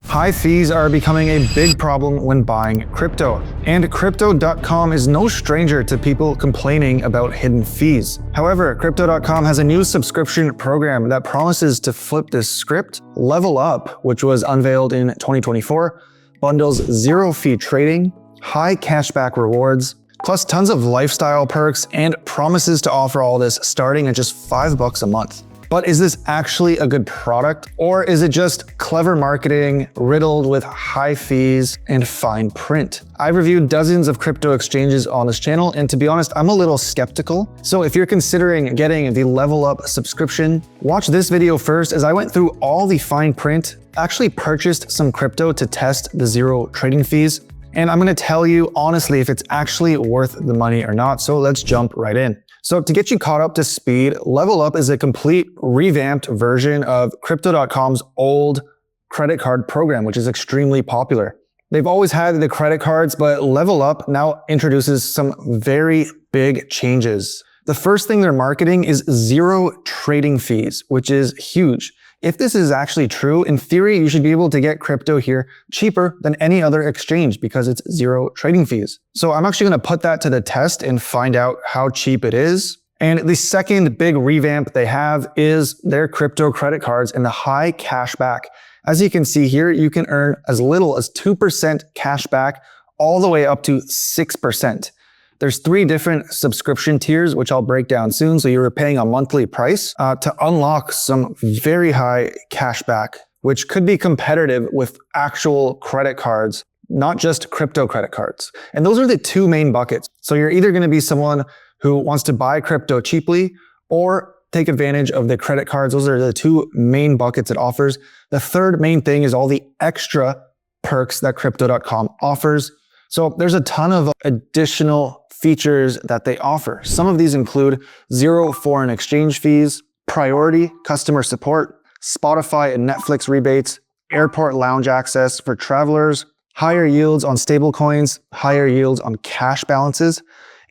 High fees are becoming a big problem when buying crypto, and Crypto.com is no stranger to people complaining about hidden fees. However, Crypto.com has a new subscription program that promises to flip this script. Level Up, which was unveiled in 2024, bundles zero-fee trading, high cashback rewards, plus tons of lifestyle perks, and promises to offer all this starting at just $5 a month. But is this actually a good product, or is it just clever marketing riddled with high fees and fine print? I've reviewed dozens of crypto exchanges on this channel, and to be honest, I'm a little skeptical. So if you're considering getting the Level Up subscription, watch this video first as I went through all the fine print, actually purchased some crypto to test the zero trading fees, and I'm gonna tell you honestly if it's actually worth the money or not. So let's jump right in. So to get you caught up to speed, Level Up is a complete revamped version of Crypto.com's old credit card program, which is extremely popular. They've always had the credit cards, but Level Up now introduces some very big changes. The first thing they're marketing is zero trading fees, which is huge. If this is actually true, in theory, you should be able to get crypto here cheaper than any other exchange because it's zero trading fees. So I'm actually going to put that to the test and find out how cheap it is. And the second big revamp they have is their crypto credit cards and the high cashback. As you can see here, you can earn as little as 2% cashback all the way up to 6%. There's 3 different subscription tiers, which I'll break down soon. So you're paying a monthly price to unlock some very high cashback, which could be competitive with actual credit cards, not just crypto credit cards. And those are the 2 main buckets. So you're either going to be someone who wants to buy crypto cheaply or take advantage of the credit cards. Those are the 2 main buckets it offers. The third main thing is all the extra perks that Crypto.com offers. So there's a ton of additional features that they offer. Some of these include zero foreign exchange fees, priority customer support, Spotify and Netflix rebates, airport lounge access for travelers, higher yields on stablecoins, higher yields on cash balances,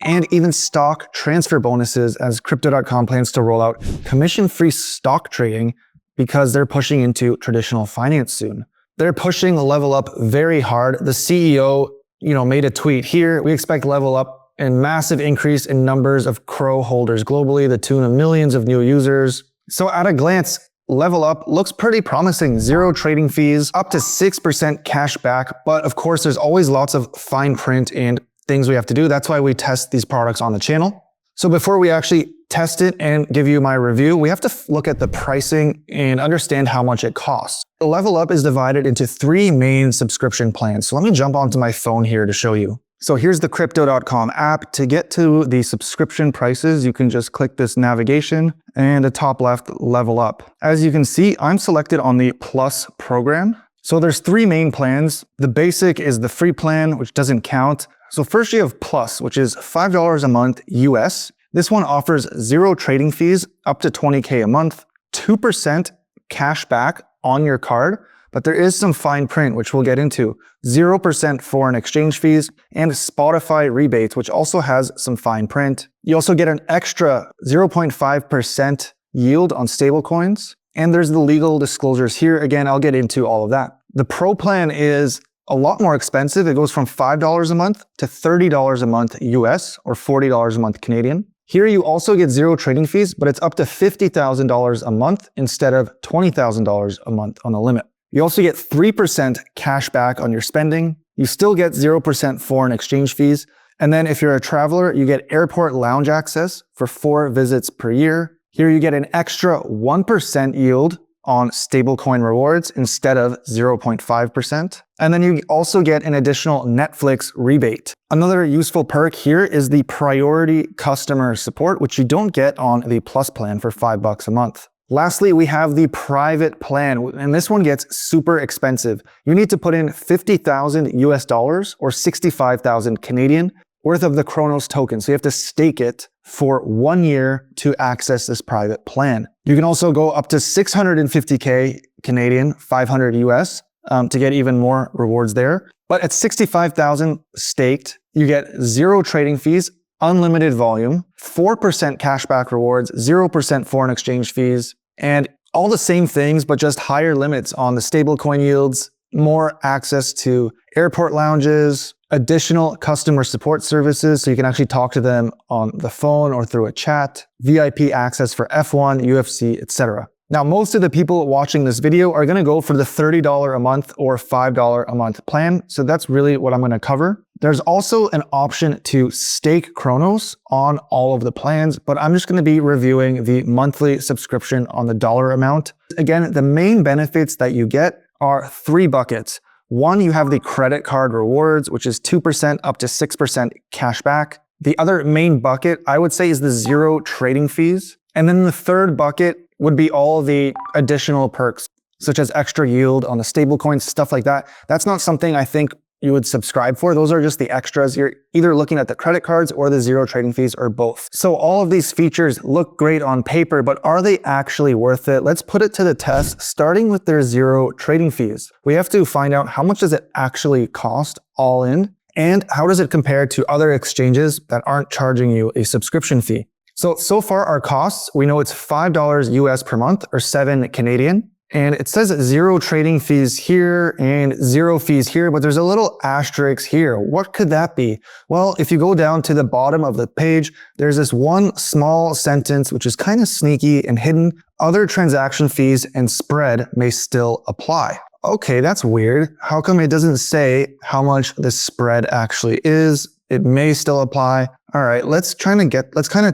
and even stock transfer bonuses as Crypto.com plans to roll out commission-free stock trading because they're pushing into traditional finance soon. They're pushing Level Up very hard. The CEO made a tweet here. We expect Level Up and massive increase in numbers of Crow holders globally, the tune of millions of new users. So at a glance, Level Up looks pretty promising. Zero trading fees, up to 6% cash back. But of course, there's always lots of fine print and things we have to do. That's why we test these products on the channel. So before we actually test it and give you my review, we have to look at the pricing and understand how much it costs. The Level Up is divided into 3 main subscription plans. So let me jump onto my phone here to show you. So here's the Crypto.com app. To get to the subscription prices, you can just click this navigation and the top left, Level Up. As you can see, I'm selected on the Plus program. So there's 3 main plans. The basic is the free plan, which doesn't count. So first you have Plus, which is $5 a month US. This one offers zero trading fees up to $20K a month, 2% cash back on your card, but there is some fine print, which we'll get into, 0% foreign exchange fees, and Spotify rebates, which also has some fine print. You also get an extra 0.5% yield on stablecoins, and there's the legal disclosures here. Again, I'll get into all of that. The Pro plan is a lot more expensive. It goes from $5 a month to $30 a month US or $40 a month Canadian. Here you also get zero trading fees, but it's up to $50,000 a month instead of $20,000 a month on the limit. You also get 3% cash back on your spending. You still get 0% foreign exchange fees. And then if you're a traveler, you get airport lounge access for 4 visits per year. Here you get an extra 1% yield on stablecoin rewards instead of 0.5%. And then you also get an additional Netflix rebate. Another useful perk here is the priority customer support, which you don't get on the Plus plan for $5 a month. Lastly, we have the private plan, and this one gets super expensive. You need to put in 50,000 US dollars or 65,000 Canadian worth of the Chronos token. So you have to stake it for 1 year to access this private plan. You can also go up to 650K Canadian, 500 US to get even more rewards there. But at 65,000 staked, you get zero trading fees, unlimited volume, 4% cashback rewards, 0% foreign exchange fees, and all the same things, but just higher limits on the stablecoin yields, more access to airport lounges, additional customer support services so you can actually talk to them on the phone or through a chat, VIP access for F1, UFC, etc. Now, most of the people watching this video are going to go for the $30 a month or $5 a month plan. So that's really what I'm going to cover. There's also an option to stake Chronos on all of the plans, but I'm just going to be reviewing the monthly subscription on the dollar amount. Again, the main benefits that you get are 3 buckets. One, you have the credit card rewards, which is 2% up to 6% cash back. The other main bucket, I would say, is the 0 trading fees. And then the third bucket would be all the additional perks, such as extra yield on the stablecoins, stuff like that. That's not something I think you would subscribe for. Those are just the extras. You're either looking at the credit cards or the 0 trading fees or both. So all of these features look great on paper, but are they actually worth it? Let's put it to the test, starting with their 0 trading fees. We have to find out how much does it actually cost all in, and how does it compare to other exchanges that aren't charging you a subscription fee. So far our costs, we know it's $5 US per month or 7 Canadian. And it says 0 trading fees here and 0 fees here, but there's a little asterisk here. What could that be? Well, if you go down to the bottom of the page, there's this one small sentence, which is kind of sneaky and hidden. Other transaction fees and spread may still apply. Okay, that's weird. How come it doesn't say how much the spread actually is? It may still apply. All right, let's kind of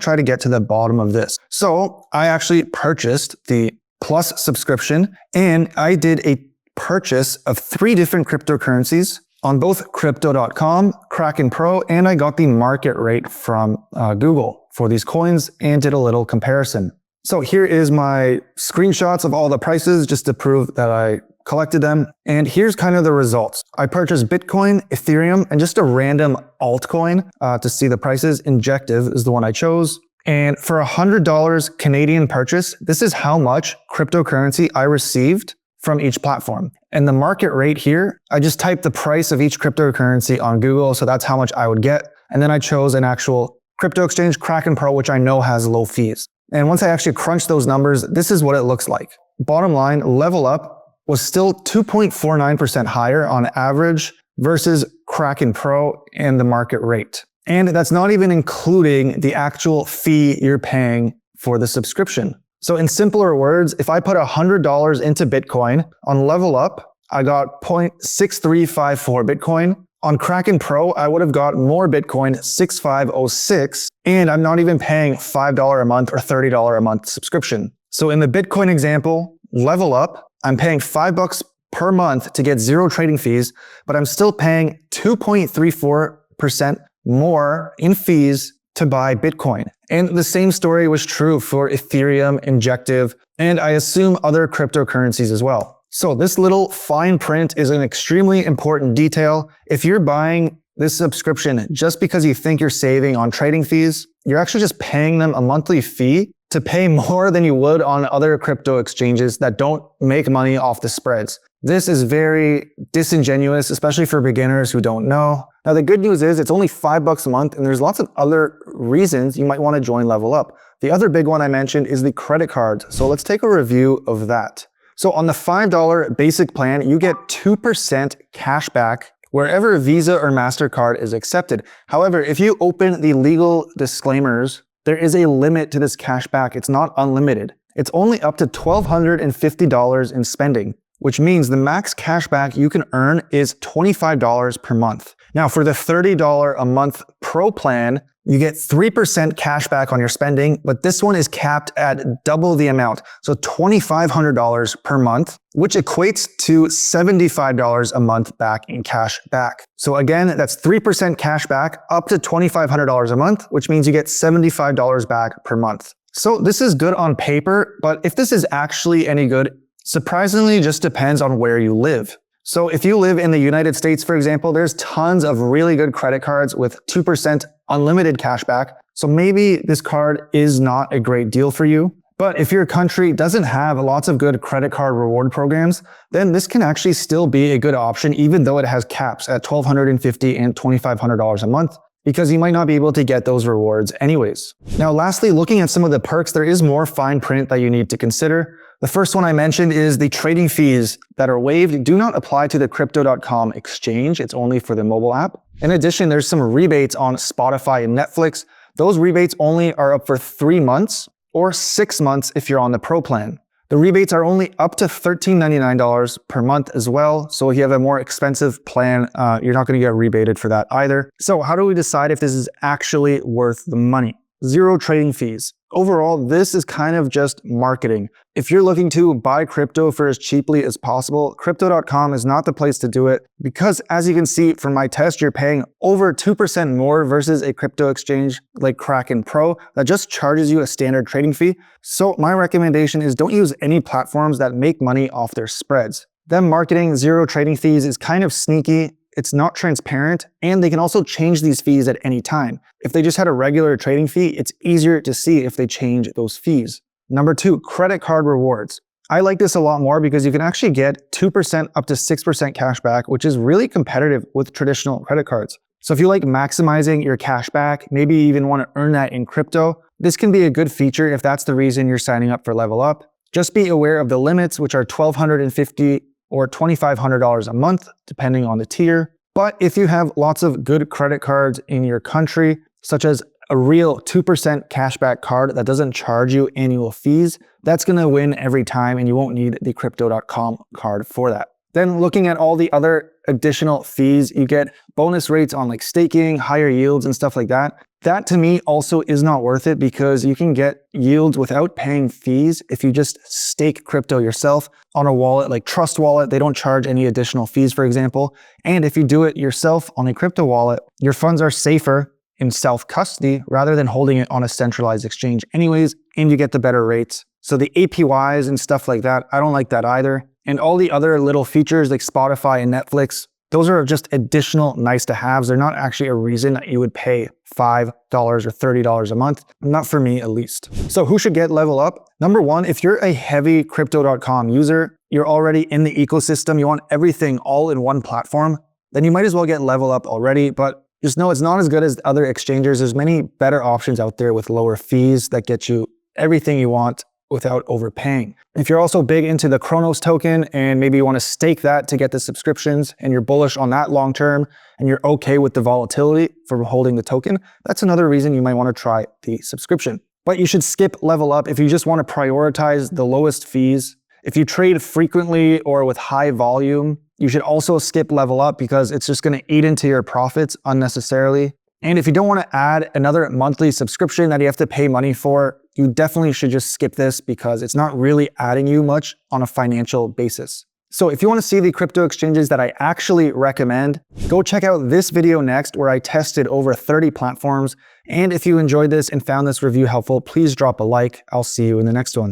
try to get to the bottom of this. So I actually purchased the Plus subscription, and I did a purchase of 3 different cryptocurrencies on both crypto.com, Kraken Pro, and I got the market rate from Google for these coins and did a little comparison. So here is my screenshots of all the prices just to prove that I collected them. And here's kind of the results. I purchased Bitcoin, Ethereum, and just a random altcoin to see the prices. Injective is the one I chose. And for $100 Canadian purchase, this is how much cryptocurrency I received from each platform. And the market rate here, I just typed the price of each cryptocurrency on Google, so that's how much I would get. And then I chose an actual crypto exchange, Kraken Pro, which I know has low fees. And once I actually crunched those numbers, this is what it looks like. Bottom line, Level Up was still 2.49% higher on average versus Kraken Pro and the market rate. And that's not even including the actual fee you're paying for the subscription. So in simpler words, if I put $100 into Bitcoin on Level Up, I got 0.6354 Bitcoin. On Kraken Pro, I would have got more Bitcoin, 6506, and I'm not even paying $5 a month or $30 a month subscription. So in the Bitcoin example, Level Up, I'm paying $5 per month to get 0 trading fees, but I'm still paying 2.34% more in fees to buy Bitcoin. And the same story was true for Ethereum, Injective, and I assume other cryptocurrencies as well. So this little fine print is an extremely important detail. If you're buying this subscription just because you think you're saving on trading fees, you're actually just paying them a monthly fee to pay more than you would on other crypto exchanges that don't make money off the spreads. This is very disingenuous, especially for beginners who don't know. Now, the good news is it's only $5 a month, and there's lots of other reasons you might want to join Level Up. The other big one I mentioned is the credit cards. So let's take a review of that. So on the $5 basic plan, you get 2% cash back wherever Visa or MasterCard is accepted. However, if you open the legal disclaimers, there is a limit to this cash back. It's not unlimited. It's only up to $1,250 in spending, which means the max cashback you can earn is $25 per month. Now, for the $30 a month Pro plan, you get 3% cashback on your spending, but this one is capped at double the amount, so $2,500 per month, which equates to $75 a month back in cash back. So again, that's 3% cash back up to $2,500 a month, which means you get $75 back per month. So this is good on paper, but if this is actually any good, surprisingly just depends on where you live. So if you live in the United States, for example, there's tons of really good credit cards with 2% unlimited cashback. So maybe this card is not a great deal for you. But if your country doesn't have lots of good credit card reward programs, then this can actually still be a good option, even though it has caps at $1,250 and $2,500 a month, because you might not be able to get those rewards anyways. Now, lastly, looking at some of the perks, there is more fine print that you need to consider. The first one I mentioned is the trading fees that are waived do not apply to the Crypto.com exchange. It's only for the mobile app. In addition, there's some rebates on Spotify and Netflix. Those rebates only are up for 3 months or 6 months if you're on the Pro plan. The rebates are only up to $13.99 per month as well. So if you have a more expensive plan, you're not going to get rebated for that either. So how do we decide if this is actually worth the money? 0 trading fees. Overall, this is kind of just marketing. If you're looking to buy crypto for as cheaply as possible, Crypto.com is not the place to do it because, as you can see from my test, you're paying over 2% more versus a crypto exchange like Kraken Pro that just charges you a standard trading fee. So my recommendation is don't use any platforms that make money off their spreads. Them marketing 0 trading fees is kind of sneaky. It's not transparent, and they can also change these fees at any time. If they just had a regular trading fee, it's easier to see if they change those fees. Number 2, credit card rewards. I like this a lot more because you can actually get 2% up to 6% cash back, which is really competitive with traditional credit cards. So if you like maximizing your cash back, maybe you even want to earn that in crypto, this can be a good feature if that's the reason you're signing up for Level Up. Just be aware of the limits, which are $1,250 or $2,500 a month, depending on the tier. But if you have lots of good credit cards in your country, such as a real 2% cashback card that doesn't charge you annual fees, that's going to win every time and you won't need the Crypto.com card for that. Then looking at all the other additional fees, you get bonus rates on like staking, higher yields and stuff like that. That to me also is not worth it because you can get yields without paying fees if you just stake crypto yourself on a wallet like Trust Wallet. They don't charge any additional fees, for example. And if you do it yourself on a crypto wallet, your funds are safer in self-custody rather than holding it on a centralized exchange anyways, and you get the better rates. So the APYs and stuff like that, I don't like that either. And all the other little features like Spotify and Netflix, those are just additional nice to haves. They're not actually a reason that you would pay $5 or $30 a month. Not for me, at least. So who should get Level Up? Number 1, if you're a heavy Crypto.com user, you're already in the ecosystem, you want everything all in one platform, then you might as well get Level Up already. But just know it's not as good as other exchanges. There's many better options out there with lower fees that get you everything you want without overpaying. If you're also big into the Chronos token and maybe you want to stake that to get the subscriptions and you're bullish on that long term and you're okay with the volatility from holding the token, that's another reason you might want to try the subscription. But you should skip Level Up if you just want to prioritize the lowest fees. If you trade frequently or with high volume, you should also skip Level Up because it's just going to eat into your profits unnecessarily. And if you don't want to add another monthly subscription that you have to pay money for, you definitely should just skip this because it's not really adding you much on a financial basis. So if you want to see the crypto exchanges that I actually recommend, go check out this video next where I tested over 30 platforms. And if you enjoyed this and found this review helpful, please drop a like. I'll see you in the next one.